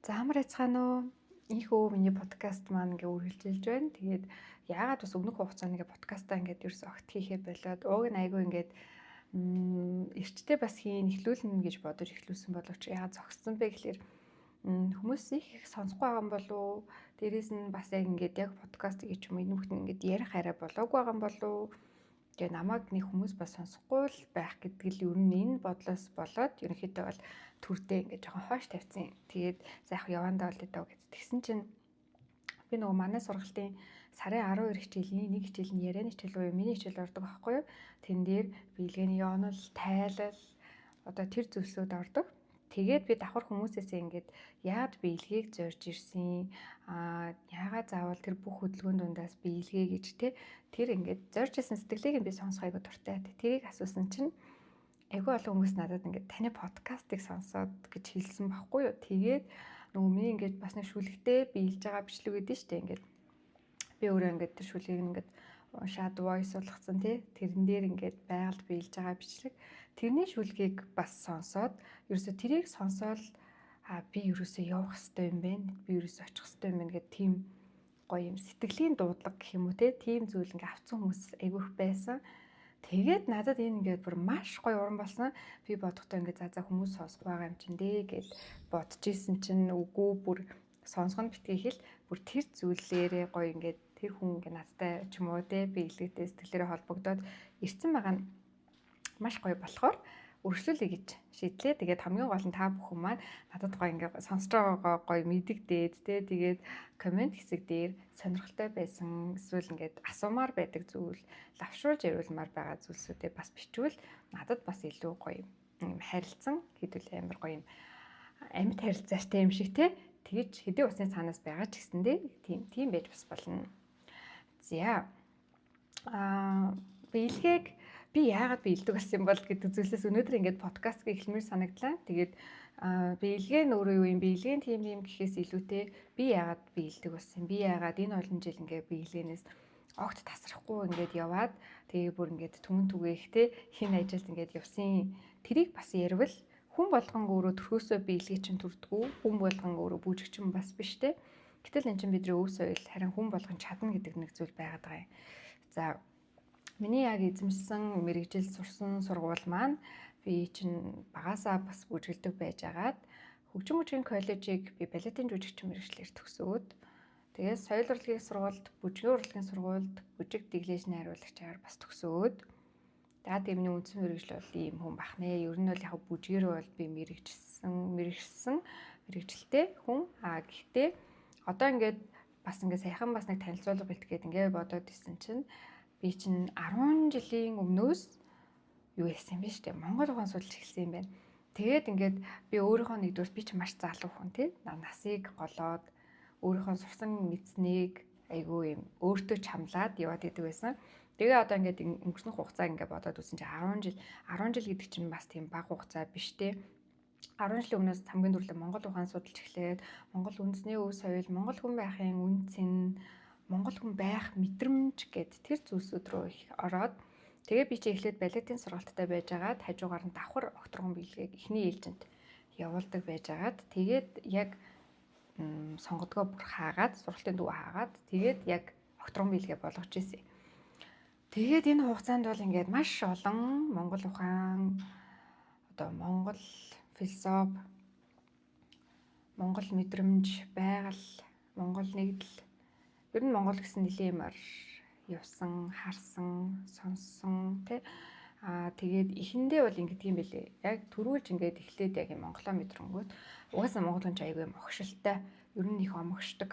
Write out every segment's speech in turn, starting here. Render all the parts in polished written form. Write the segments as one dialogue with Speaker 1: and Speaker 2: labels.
Speaker 1: За амар яцгаана уу? Ийхүү миний подкаст маань ингээ үргэлжилж байна. Тэгээд яагаад бас өмнөх хугацаанд ингээ подкастаа ингээд ерөөс огт хийхээ болоод ууг нь айгүй ингээд эрчтэй бас эхлүүлнэ гэж бодож эхлүүлсэн боловч яагаад зогссон бэ гэхээр хүмүүс их сонсохгүй байгаа юм болов уу? Дээрээс нь бас яг подкаст гэж юм энэ бүхэн ингээд ярих арай болоогүй байгаа юм болов уу? Тэгээ намайг нэг хүмүүс бас сонсохгүй л байх гэдэг л ер нь энэ бодлоос болоод ерөнхийдөө бол түрдээ ингээд жоохон хойш тавьсан. Тэгээд за яг явандаа бол дөө гэд. Тэгсэн чинь би нөгөө манай сургалтын сарын 12 хичээлийн нэг хичээл нь ярианы хичээл буюу миний хичээл ордог байхгүй юу? Тэн дээр биелгэний онол, тайлал одоо тэр зүйлсүүд ордог. Тэгээд би давхар хүмүүсээсээ ингээд яад биелгийг зорж ирсэн яагаад заавал тэр бүх хөдөлгөөн дундаас биелгээ гэж тэр ингээд зорж ирсэн сэтгэлийг би сонсох айгу дуртай. Тэрийг асуусан чинь айгу олон хүмүүс надад ингээд таны подкастыг сонсоод гэж хэлсэн байхгүй юу. Тэгээд нөгөө миний ингээд бас нэг шүлэгтэй биелж байгаа бичлэг өгдөө штэ ингээд би өөрөө ингээд тэр шүлгийг ингээд уншаад voice болгоцсон тэрэн дээр ингээд байгальд биелж байгаа бичлэг тэрний шүлгийг бас сонсоод ерөөсө тэрийг сонсоод би ерөөсө явах хэрэгтэй юм байна. Би ерөөсө очих хэрэгтэй юм байна гэдэг тийм гоё юм сэтгэлийн дуудлага гэх юм уу тийм зүйл ингээд авцсан хүмүүс айгүйх байсан. Тэгээд надад энэ ингээд бүр маш гоё уран болсон. Би бодохдоо ингээд за хүмүүс сонсох байгаа юм чин дээ гэж бодож исэн чинь үгүй бүр сонсгоно битгий хэл бүр тэр зүйлээрээ гоё ингээд тэр хүн ингээд надтай ч юм уу би илгээтэй сэтгэлээрээ холбогдоод ирсэн байгаа нь маш гоё болохоор өргөжлүүлэе гэж шийдлээ. Тэгээд хамгийн гол нь та бүхэн маань надад гоё ингээд сонсож байгаагаа гоё мэдэгдээд тэгээд комент хэсэг дээр сонирхолтой байсан эсвэл ингээд асуумаар байдаг зүйл лавшруулж яриулмаар байгаа зүйлсүүдээ бас бичвэл надад бас илүү гоё юм харилцсан хэдүүл амар гоё юм амьд харилцаатай юм шиг тэгэж хэдийн усны цаанаас байгаа ч гэсэндээ тийм байж бас болно. За биелгээг би яагаад биелдэг болсон юм бол гэдэг зүйлсээс өнөөдөр ингээд подкаст эхлэмээр санагдлаа. Тэгээд биелгээ нь өөрөө юу юм? Биелгийн тийм гэхээс илүүтэй би яагаад биелдэг болсон юм? Би яагаад энэ олон жил ингээд биелгэнээс огт тасрахгүй ингээд яваад тэгээ бүр ингээд түмэн түгээх хин ажилд ингээд явсан. Тэрийг бас ярил хүн болгон өөрөө төрхөөсөө биелгээ чинь төрдгүү. Хүн болгон өөрөө бүжигчин бас биш Гэтэл эн чинь бидний өв соёл харин хүн болгон чадна гэдэг нэг зүйл байгаад байгаа юм. За миний яг эзэмшсэн мэрэгжил сурсан сургууль маань би чинь багасаа бас бүжгэлдэг байжгаад хөгжим мужийн коллежийг би балетын жүжигчин мэрэгчлэр төгсөөд тэгээд соёл урлагийн сургуульд бүжгийн урлагийн сургуульд бүжиг дэглэжний хариулагчаар бас төгсөөд тиймний үндсэн мэрэгжил бол ийм хүн бахнэ. Ер нь бол яг бүжгээр бол би мэрэгжсэн мэрэгжилтэй хүн. Гэхдээ одоо ингээд бас ингээд саяхан бас нэг танилцуулга бэлтгээд ингээд бодоод исэн чинь би чинь 10 жилийн өмнөөс юу хийсэн бэ штэ Монгол ухаан судалж эхэлсэн юм байна. Тэгээд ингээд би өөрийнхөө нэгдүгээр би чинь маш залуу хүн насыг голоод өөрийнхөө сурсан мэдснийг айгүй юм өөртөө чамлаад яваад идэг байсан. Тэгээ одоо ингээд өнгөрсөн хугацааг ингээд бодоод үзсэн чинь 10 жил гэдэг чинь бас тийм бага хугацаа биш 10 жилийн өмнөөс хамгийн түрүүлэн Монгол ухаан судалж эхлээд Монгол үндэсний өв соёл, Монгол хүн байхын үнц нь, Монгол хүн байх мэдрэмж гэд тэр зүйлсүүд рүү их ороод тэгээ би чи эхлээд балетын сургалттай байжгаад хажуугаар нь давхар огторгон биелгээг эхний ээлжинд явуулдаг байжгаад тэгээд яг сонгодгоо бүр хаагаад сургалтын дүү хаагаад тэгээд яг огторгон биелгээ болгож ирсэн. Тэгээд энэ хугацаанд бол ингээд маш олон Монгол ухаан одоо Монгол философи, Монгол мэдрэмж, байгаль, Монгол нэгдэл ер нь Монгол гэсэн нэлээмээр явсан, харсан, сонссон тэгээд ихэндээ бол ингэдэг юм бэлээ. Яг төрүүлж ингээд эхлээд яг Монголоо мэдрэнгүүт угаасаа Монгол хүн аягүй омогшилтай, ер нь их омогшдог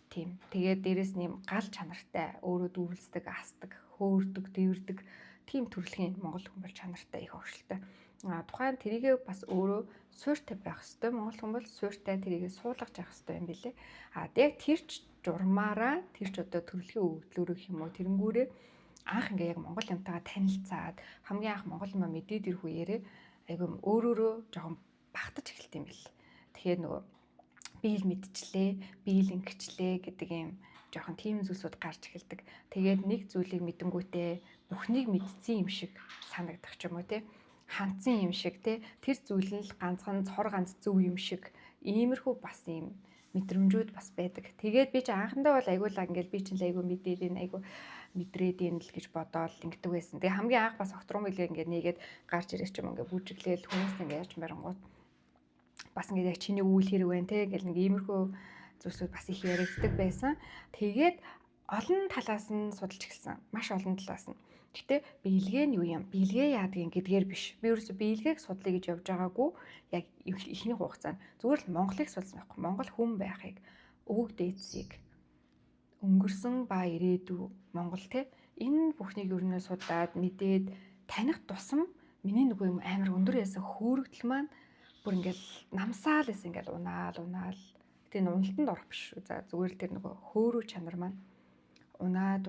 Speaker 1: тийм. Тэгээд дээрэс нь юм гал чанартай, өөрөө дүүрэлцдэг, асдаг, хөөрдөг, дэвэрдэг тийм төрөлхийн Монгол хүн бол чанартай их өвшөлтэй. Тухайн тэрийгээ бас өөрөө суурьтай байх хэвээр Монгол хүн бол суурьтай тэрийгээ суулгаж явах хэвээр юм билээ. Яг тэр ч журмаараа тэр ч одоо төрөлхийн өвдлөөрөх юм уу тэрэнгүүрээ анх ингээ яг Монгол юмтайгаа танилцаад хамгийн анх Монгол юм мэдээд ирэх үеэрээ айгүй өөрөөрөө жоохон багтаж эхэлт юм бэл. Тэгэхээр нөгөө биел мэдчлээ, биел ингэчлээ гэдэг юм жоохон тийм зүйлсүүд гарч эхэлдэг. Тэгээд нэг зүйлийг мэдэнгүүтээ бүхнийг мэдсэн юм шиг санагдах ч юм уу хандсан юм шиг те тэр зүйл нь л ганцхан цор ганц зөв юм шиг иймэрхүү бас юм мэдрэмжүүд бас байдаг. Тэгээд би чи анхандаа бол айгуулаа ингээл би чинь айгуу мэдээд энэ айгуу мэдрээд юм л гэж бодоол ингэдэг байсан. Тэгээ хамгийн анх бас огтрон билээ ингээд нэгээд гарч ирэх юм ингээд бүжиглээл хүмүүс ингээд яаж барангууд бас ингээд яг чиний үйл хэрэг байна те гэл нэг иймэрхүү зүйлсүүд бас их яригддаг байсан. Тэгээд олон талаас нь судалж эхэлсэн. Маш олон талаас нь. Гэхдээ биелгээ нь юу юм? Биелгээ яадгийг гэдгээр биш. Би ерөөсө биелгээг судлая гэж явж байгаагүй. Яг ихний хугацаанд зүгээр л Монголыг судалсан байхгүй. Монгол хүн байхыг, өвөг дээдсийг өнгөрсөн ба ирээдүй Монгол те энэ бүхнийг ер нь судлаад мэдээд таних тусам миний нөгөө юм амар өндөр ясаа хөөрөгдөл маань бүр ингээл намсаал эс ингээл унаал. Тэгээ уналтанд орох биш шүү. За зүгээр л тэр нөгөө хөөрөө чанар маань унаад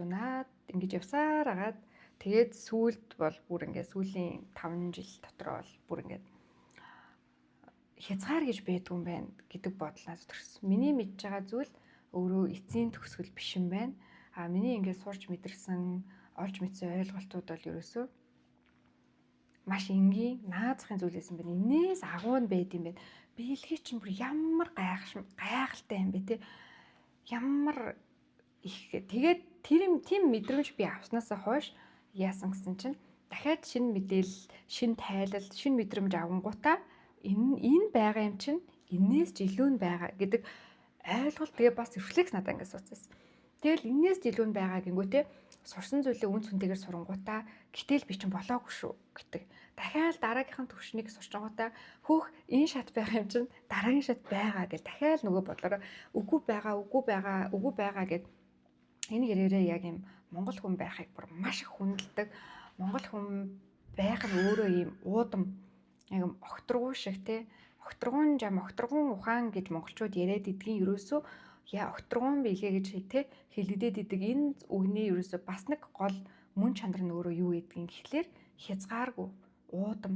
Speaker 1: ингэж явсаар агаад тэгээд сүүлд бол бүр ингээд сүүлийн 5 жил дотор бол бүр ингээд хязгаар гэж байдгүй юм байна гэдэг бодлоос төрсөн. Миний мэдж байгаа зүйл өөрөө эцсийн төгсгөл биш юм байна. Миний ингээд сурч мэдэрсэн, олж мэдсэн ойлголтууд бол ерөөсөө маш энгийн наазахын зүйлээс юм байна. Энээс агуу нь байд юм байна. Биелгээ чинь бүр ямар гайхалтай юм бэ те. Ямар их тэгээд тийм мэдрэмж би авснасаа хойш яасан гэсэн чинь дахиад шинэ мэдээлэл, шинэ тайлал, шинэ мэдрэмж авангуудаа энэ байгаа юм чинь энээс ч илүү нь байгаа гэдэг ойлголт тэгээ бас рефлекс надад ингээд сууцсан. Тэгэл энээс ч илүү нь байгаа гингүүтээ сурсан зүйлээ үн цэнтэйгээр сурангуудаа гэтэл би чинь болоогүй шүү гэдэг. Дахиад дараагийнхын төвшнийг сурчингуудаа хөөх энэ шат байгаа юм чинь дараагийн шат байгаа гэж дахиад нөгөө бодлороо үгүй байгаа гэд энэ гэрээрээ яг юм Монгол хүн байхыг бүр маш их хүндэлдэг. Монгол хүн байх нь өөрөө юм уудам яг огторгуу шиг те огторгуун ухаан гэж монголчууд яриад идгийн ерөөсөө огторгуун биелгээ гэж те хэлэгдээд идэг энэ үгний ерөөсөө бас нэг гол мөн чанар нь өөрөө юу гэдгийг гэхлээр хязгааргүй уудам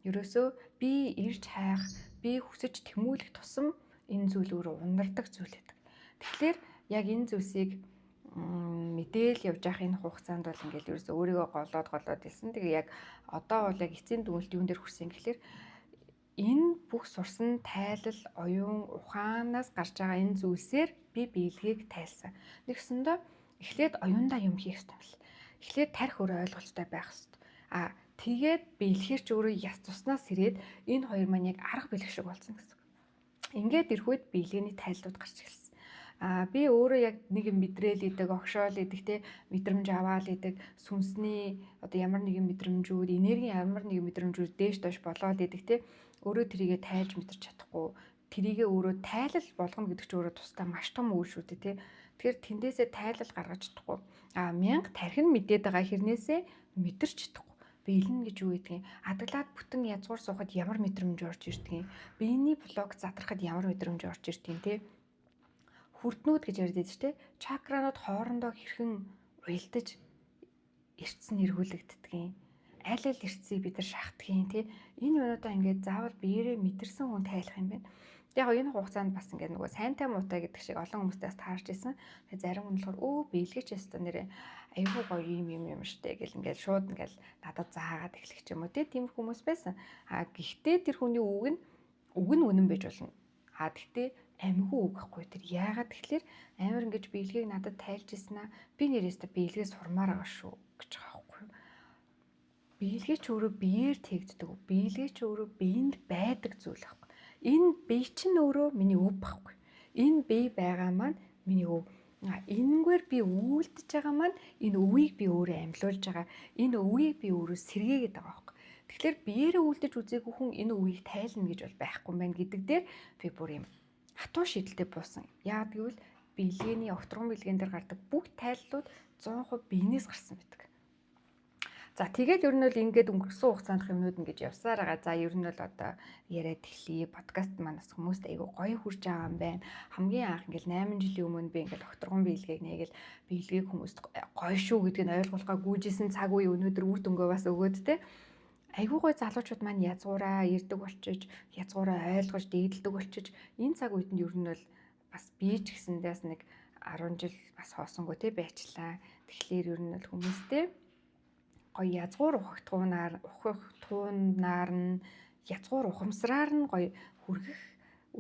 Speaker 1: ерөөсөө би ирж хайх би хүсэж тэмүүлэх тусам энэ зүйл өөрөө ундардаг зүйл байдаг. Тэгэхээр яг энэ зүйлсийг мэдээл явж явах энэ хугацаанд бол ингээл ерөөсөө өөрийгөө голоод илсэн. Тэгээ яг одоо бол яг эцсийн дүгнэлт юун дээр хүрсэн гэхэлэр энэ бүх сурсан тайлал, оюун ухаанаас гарч байгаа энэ зүйлсээр би биелгээг тайлсан. Нэгсэндээ эхлээд оюундаа юм хийх ёстой юм л. Эхлээд тарих өөр ойлголттой байх ёстой. Тэгээд биелэхэр ч өөрөө яс туснаас ирээд энэ хоёр маань яг арга бэлэг шиг болсон гэсэн. Ингээд ирэх үед биелгээний тайллууд гарч эхэлсэн. Би өөрөө яг нэг юм мэдрээл идэг, огшоол идэг те мэдрэмж аваал идэг, сүнсний одоо ямар нэгэн мэдрэмжүүд, энергийн ямар нэгэн мэдрэмжүүд дээш доош болоод идэг те өөрөө тэрийгэ тайлж мэдэрч чадахгүй, тэрийгэ өөрөө тайлал болгоно гэдэг чинь өөрөө тусдаа маш том үйл шүү дээ те. Тэгэхээр тэндээсээ тайлал гаргаж чадахгүй. Мянга тархин мэдээд байгаа хэрнээсээ мэдэрч чадахгүй. Биелнэ гэж юу гэдгийг адаглаад бүтэн язгуур суухад ямар мэдрэмж орж ирдгийг, биений блок задрахад ямар мэдрэмж орж ирдгийг те. Хүрднүүд гэж ярьдаг шүү дээ. Чакранууд хоорондоо хэрхэн уялдаж эртсэн эргүүлэгддгийг, аль эртсийг бид нар шахдгийг тий. Энэ юмудаа ингээд заавал биеэрээ мэдэрсэн хүн тайлах юм байна. Яг энэ хугацаанд бас ингээд нөгөө сайнтай муутай гэдэг шиг олон хүмүүстээс таарч ирсэн. Тэгээ зарим хүн болохоор биелгээч ястаа нэрээ аюул гоё юм штэ гэл ингээд шууд ингээд надад заагаад эхлэх ч юм уу тий. Тийм хүмүүс байсан. Гэхдээ тэр хүний үг нь үнэн байж болно. Гэхдээ амигүй үг гэхгүй тэр яагаад тэгэхээр амар ингэж биелгээг надад тайлж ирсэн аа би нэрээсээ биелгээ сурмаар байгаа шүү гэж байгаа байхгүй. Биелгээ ч өөрөө биеэр тэгддэг. Биелгээ ч өөрөө биеинд байдаг зүйл байхгүй. Энэ бие чинь өөрөө миний өв байхгүй. Энэ бие байгаа маань миний өв. Энэгээр би үйлдэж байгаа маань энэ өвийг би өөрөө амьлуулж байгаа. Энэ өвийг би өөрөө сэргээгээд байгаа байхгүй. Тэгэхээр биеэрээ үйлдэж үзээгүй хүн энэ өвийг тайлна гэж бол байхгүй юм байна гэдэг дээр би бүр юм хатуу шийдэлтэй буусан. Яг гэвэл биелгээний огторгон биелгэн дээр гардаг бүх тайллууд 100% биенээс гарсан байдаг. За тэгээд ер нь бол ингээд өнгөрсөн хугацаанд юмнууд ингэж явсаар байгаа. За ер нь бол одоо яриад эхлэе. Подкаст манаас хүмүүст айгүй гоё хүрж байгаа юм байна. Хамгийн анх ингээд 8 жилийн өмнө би ингээд огторгон биелгээг нээгээл биелгээг хүмүүст гоё шүү гэдгийг ойлгуулахаа гүйжсэн цаг үе өнөөдөр үр дүнгээ бас өгөөд те. Айгүй гой залуучууд маань язгуураа ирдэг болчиж, язгуураа ойлгож, дээдэлдэг болчиж, энэ цаг үед нь ер нь бол бас би ч гэсэндээс нэг 10 жил бас хоосонгүй те байчлаа. Тэгэхээр ер нь бол хүмүүстэй гоё язгуур ухагтуунаар нь язгуур ухамсараар нь гоё хүргэх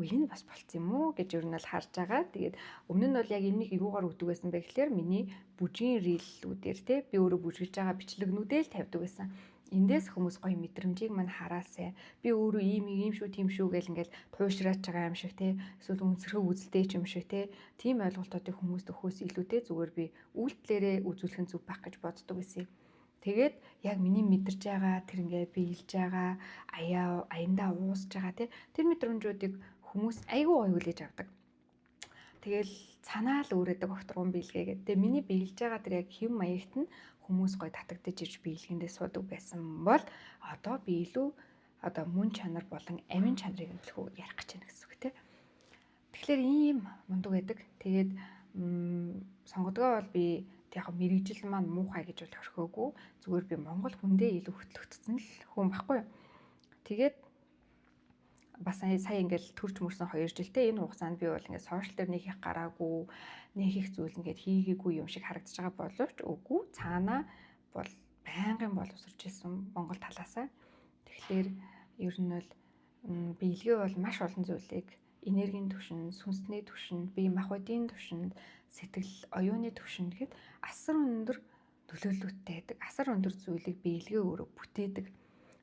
Speaker 1: үе нь бас болцсон юм уу гэж ер нь бол харж байгаа. Тэгээд өмнө нь бол яг энийг юугаар өгдөг байсан бэ гэхээр миний бүжгийн рилүүдээр те би өөрөө бүжгэлж байгаа бичлэгнүүдээ л тавьдаг байсан. Эндээс хүмүүс гоё мэдрэмжийг мань хараасаа би өөрөө ийм шүү тийм шүү гэл ингээл туушраач байгаа юм шиг те эсвэл өнцөрхөг үзэлтэй ч юм шиг те тийм ойлголтуудыг хүмүүст өгөхөөс илүүтэй зүгээр би үйлдэлээрээ үзүүлэх нь зөв байх гэж боддог байсан юм. Тэгээд яг миний мэдэрж байгаа тэр ингээд биелж байгаа аяндаа уусж байгаа тэр мэдрэмжүүдийг хүмүүс айгүй гоё хүлээж авдаг. Тэгэл цанаа л өөрөдөг огторгон биелгээ гэдэг. Миний биелж байгаа тэр яг хэв маягт нь хүмүүс гоё татагдаж ирж биелгэндээ суудаг байсан бол одоо би илүү одоо мөн чанар болон амин чанарыг нөлөөлөх ярих гэж байна гэсэн үг тийм. Тэгэхээр ийм мундаг байдаг. Тэгээд сонгодгоо бол би яг мэрэгжил маань муухай гэж бол орхиогүй. Зүгээр би Монгол хүндээ илүү хөтлөгдсөн л хүн байхгүй юу. Тэгээд бас сая ингээл төрж мөрсөн 2 жилдээ энэ хугацаанд би бол ингээд сошиал дээр нэг их гараагүй, нэг их зүйл ингээд хийгээгүй юм шиг харагдаж байгаа боловч үгүй цаанаа бол байнгын боловсрч ирсэн Монгол талаасаа. Тэгэхээр ер нь бол биелгээ бол маш олон зүйлийг энергийн түвшинд, сүнсний түвшинд, бие махбодын түвшинд, сэтгэл оюуны түвшинд гэхэд асар өндөр нөлөөлөлттэй байдаг. Асар өндөр зүйлийг биелгээ өөрөө бүтээдэг.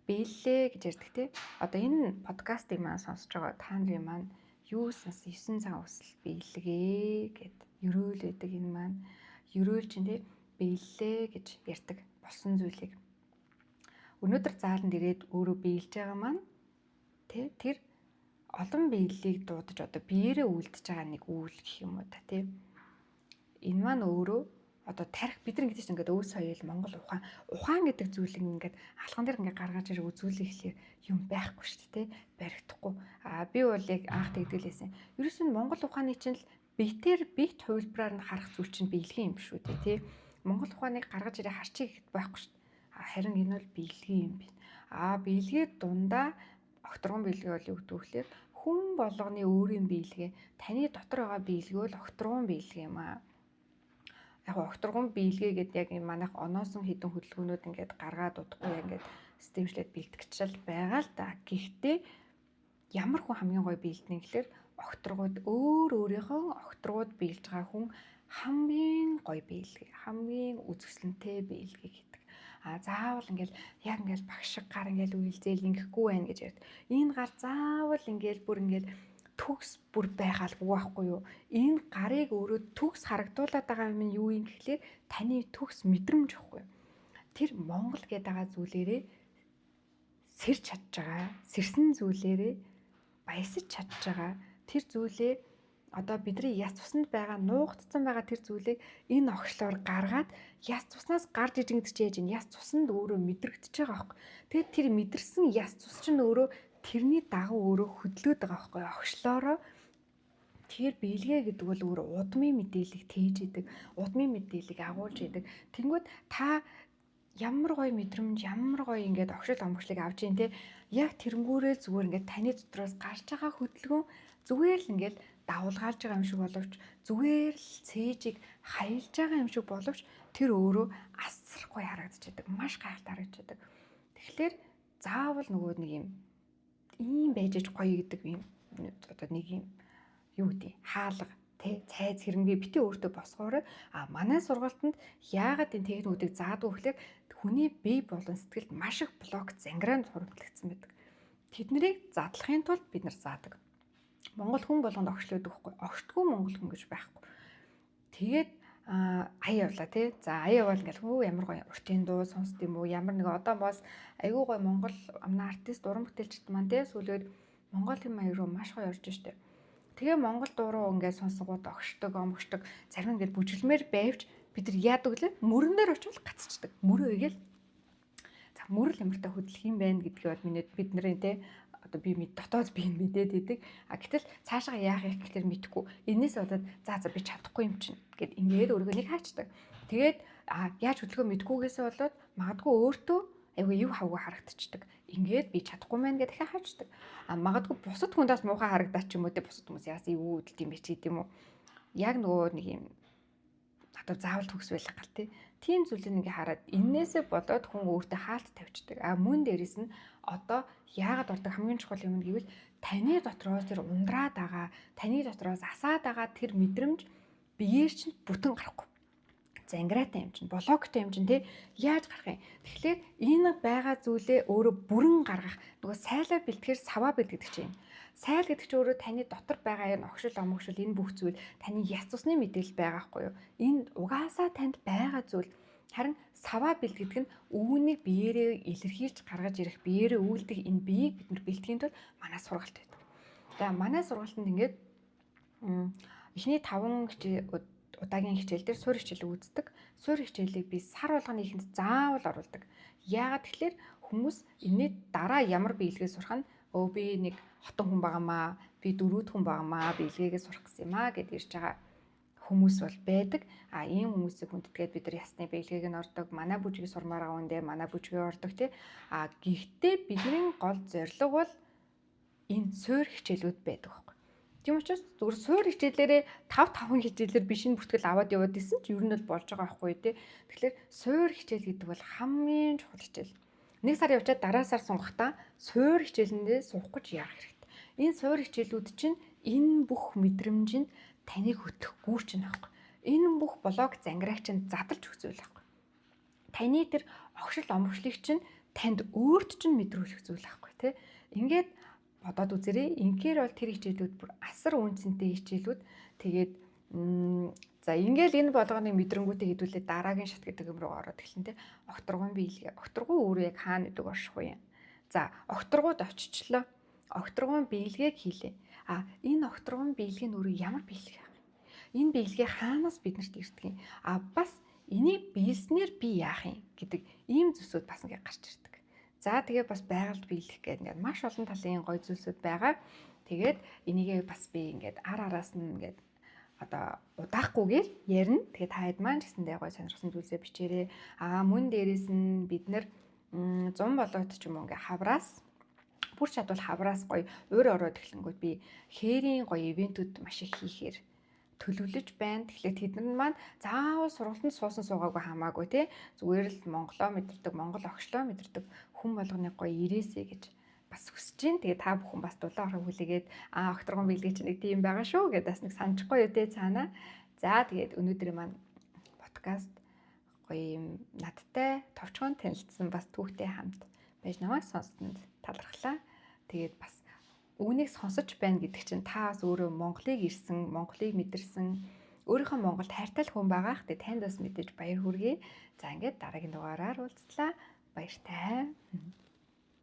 Speaker 1: Биеллээ гэж ярьдаг тий. Одоо энэ подкастыг маань сонсож байгаа та нарын маань юу сонс 9 цаг өсөл биелгээ гэд ерөөл байдаг энэ маань ерөөл чинь тий биеллээ гэж ярьдаг болсон зүйлийг өнөөдөр зааланд ирээд өөрөө биелж байгаа маань тий тэр олон биеллийг дуудаж одоо биеэрээ үлдэж байгаа нэг үйл гэх юм уу та тий. Энэ маань өөрөө одоо тарих бид нар гэдэг чинь ингээд өв соёл Монгол ухаан гэдэг зүйлийг ингээд алхан дээр ингээд гаргаж ирээ үзүүлэх хэлээр юм байхгүй шүү дээ баригдахгүй. Би бол яг анх тэгдэлээсэн. Ерөөс нь Монгол ухааны чинь л бит хувилбараар нь харах зүйл чинь биелгийн юм шүү дээ тий. Монгол ухааныг гаргаж ирээ харчих гэхэд байхгүй шүү дээ. Харин энэ бол биелгийн юм байна. Биелгээ дундаа огторгон биелгээ бол юу гэдэг вэ гэхээр хүн болгоны өөрийн биелгээ таны дотор байгаа биелгээ бол огторгон биелгээ юм аа. Яг огторгон биелгээ гэдэг яг энэ манайх оноосон хідэн хөдөлгөөнүүд ингээд гаргаад удахгүй ингээд системчлээд бэлтгэж байгаа л да. Гэхдээ ямар хүн хамгийн гоё биелдэнэ гэхээр огторгууд өөрийнхөө огторгууд биелж байгаа хүн хамгийн гоё биелгээ, хамгийн үзэсгэлэнтэй биелгээ гэдэг. Заавал ингээл яг ингээл багшиг гар ингээл үйлзээл ингэхгүй байх гэж ярьд. Энэ гар заавал ингээл бүр ингээл төгс бүр байгаалгүй байхгүй юу? Энэ гарыг өөрөө төгс харагдуулаад байгаа юм нь юу юм гэхлээр таны төгс мэдрэмж байхгүй юу? Тэр Монгол гэдэг байгаа зүйлээрээ сэрж чадж байгаа, сэрсэн зүйлээрээ баясаж чадж байгаа. Тэр зүйлээ одоо бидний яс цуснд байгаа нуугдсан байгаа тэр зүйлийг энэ огшлоор гаргаад яс цуснаас гарч ижигдэж яаж ин яс цуснд өөрөө мэдрэгдэж байгаа байхгүй. Тэгээд тэр мэдэрсэн яс цус чинь өөрөө тэрний дагуу өөрөө хөдлөөд байгаа байхгүй огшлоороо. Тэр биелгээ гэдэг бол өөр удмын мэдээллийг тээж идэг, удмын мэдээллийг агуулж идэг. Тэнгүүд та ямар гоё мэдрэмж, ямар гоё ингээд огшил омгшлыг авч ийн те. Яг тэрнгүүрээ зүгээр ингээд таны дотроос гарч байгаа хөдөлгөөн зүгээр л ингээд давулгаалж байгаа юм шиг боловч зүгээр л цээжийг хаялж байгаа юм шиг боловч тэр өөрөө асар гоё харагдаж идэг, маш гайхалтай харагдаж идэг. Тэгэхээр заавал нөгөө нэг ийм байж гоё гэдэг юм одоо нэг юм юу гэдэг хаалга тэ цайз хэрэмгээ битээ өөртөө босгоорой. Манай сургалтанд яагаад энэ техникүүдийг заадгүй гэхээр хүний бие болон сэтгэлд маш их блок зангираанд хуримтлагдсан байдаг. Тэднийг задлахын тулд бид нар заадаг. Монгол хүн болгонд огшлоодаг байхгүй. Огшдгүй монгол хүн гэж байхгүй. Тэгээд аяа явлаа тий. За аяа бол ингээл хөө ямар гоё уртын дуу сонсд юм уу? Ямар нэг одоо бас айгүй гоё монгол амна артист уран бүтээлчд маань тий сүүлээд монгол хэм маяг руу маш гоё орж штэ. Тэгээ монгол дуу руу ингээд сонсгоод огшдог, омгшдог, зарим ингээд бүжгэлмээр байвч бид нар яадаг лээ? Мөрөндөр очивол гацчихдаг. Мөрөө игээл. За мөрөл ямартай хөдлөх юм байна гэдгийг бол бид нарын тий одоо би дотоод би мэдээд идэг. Гэтэл цаашаа яах юм гэхээр мэдэхгүй. Энээс болоод за би чадахгүй юм чинь гэд ингээд өргөнийг хаачдаг. Тэгээд яаж хөдөлгөө мэдгүйгээсээ болоод магадгүй өөртөө айгүй юу хавгүй харагдчихдаг. Ингээд би чадахгүй мэн гэдэг дахиад хаачдаг. Магадгүй бусад хүндээс муухай харагдаад ч юм уу те бусад хүмүүс яасан юу хөдөлт юм бэ ч гэдэм үү. Яг нөгөө нэг юм одоо заавал төгс байх гал те. Тийм зүйлийг ингээ хараад энээсээ болоод хүн өөртөө хаалт тавьчихдаг. Мөн дээрээс нь одоо яагаад ордог хамгийн чухал юм гэвэл таны дотроос тэр ундраад байгаа, таны дотроос асаад байгаа тэр мэдрэмж биеэр чинь бүтэн гарахгүй. Зангираатай юм чинь, блоктой юм чинь тий яаж гарах юм? Тэгэхээр энэ байгаа зүйлээ өөрөө бүрэн гаргах нөгөө сайлаа бэлтгэхээр саваа бэлтгэдэг чинь. Сайл гэдэг чинь өөрөө таны дотор байгаа энэ огшил омогшил энэ бүх зүйл таны яс цусны мэдээлэл байгаа хгүй юу? Энэ угаасаа танд байгаа зүйл. Харин саваа бэлтгэдэг нь үүнийг биеэрээ илэрхийлж гаргаж ирэх, биеэрээ үйлдэх энэ биеийг бид нар бэлтгэхийн тулд манай сургалт байдаг. За манай сургалтанд ингээд эхний 5 удаагийн хичээл дээр суурь хичээл үздэг. Суурь хичээлийг би сар болгоны ихэнд заавал оруулдаг. Яагаад тэгэхээр хүмүүс энэний дараа ямар биелгээ сурах нь би нэг хотон хүн байгаамаа, би дөрүүд хүн байгаамаа, биелгээгээ сурах гэсэн юм аа гэдээ ирж байгаа хүмүүс бол байдаг. Ийм хүмүүсийг хүндэтгээд бид нар ясны биелгээг нь ордог, манай бүжгийг сурмаар байгаа үндэ манай бүжгээ ордог тий. Гэхдээ бидний гол зорилго бол энэ суурь хичээлүүд байдаг байхгүй. Тийм учраас зүгээр суурь хичээлээрээ 5 хичээлээр бишин бүртгэл аваад яваад исэн ч ер нь бол болж байгаа байхгүй тий. Тэгэхээр суурь хичээл гэдэг бол хамгийн чухал хичээл. Нэг сар явчаад дараа сар сунгахтаа суурь хичээлэндээ суух гэж яах хэрэгтэй. Энэ суурь хичээлүүд чинь энэ бүх мэдрэмжинд таныг хөтөх гүүр чинь байхгүй. Энэ бүх блок зангираач чинь задарч өгөх зүйл байхгүй. Таны тэр огшил омгшлыг чинь танд өөрт чинь мэдрүүлэх зүйл байхгүй тий. Ингээд бодоод үзээрэй. Инхээр бол тэр хичээлүүд бүр асар үнцэнтэй хичээлүүд. Тэгээд за ингээл энэ болгоныг мэдрэнгүүтээ хэдүүлээ дараагийн шат гэдэг юм руу ороод эхлэн тэ. Окторгон биелгээ. Окторгон өөрөө яг хаана гэдэг орших вэ? За, окторгууд очичлоо. Окторгон биелгээг хийлээ. Энэ окторгон биелгийн өөрөө ямар биелгээ вэ? Энэ биелгээ хаанаас биднэрт ирдэг юм? Бас энийг биелснээр би яах юм гэдэг ийм зүйлсүүд бас ингээ гарч ирдэг. За тэгээ бас байгальд биелэх гэдэг ингээд маш олон талын гоё зүйлсүүд байгаа. Тэгээд энийгээ бас би ингээд араас нь ингээд одоо удаахгүйгээр ярина. Тэгээд та хэд маань гэсэндээ гоё сонирхсан зүйлсээ бичээрэй. Мөн дээрээс нь бид нэр 100 болоод ч юм уу ингээд хавраас бүр чадвал хавраас гоё уур ороод эхлэнгүүт би хээрийн гоё ивентүүд маш их хийхээр төлөвлөж байна. Тэгэхээр тэд нар маань заавал сургалтанд суусан суугаагүй хамаагүй тий. Зүгээр л монголоо мэдэрдэг, монгол огшлоо мэдэрдэг хүн болгоны гоё ирээсэй гэж бас хүсэж байна. Тэгээ та бүхэн бас дулаан орох хүлээгээд окторгон биелгээ чинь нэг тийм байгаа шүү гэдээ бас нэг санджихгүй юу те цаана. За тэгээд өнөөдрийн маань подкаст гоё юм надтай товчхон танилцсан бас түүхтэй хамт байж намайг сонссонд талархлаа. Тэгээд бас үүнийг сонсож байна гэдэг чинь та бас өөрөө Монголыг ирсэн, Монголыг мэдэрсэн, өөрийнхөө Монголд хайртай хүн байгаах. Тэгээд танд бас мэдээж баяр хүргэе. За ингээд дараагийн дугаараар уулзлаа. Баяртай.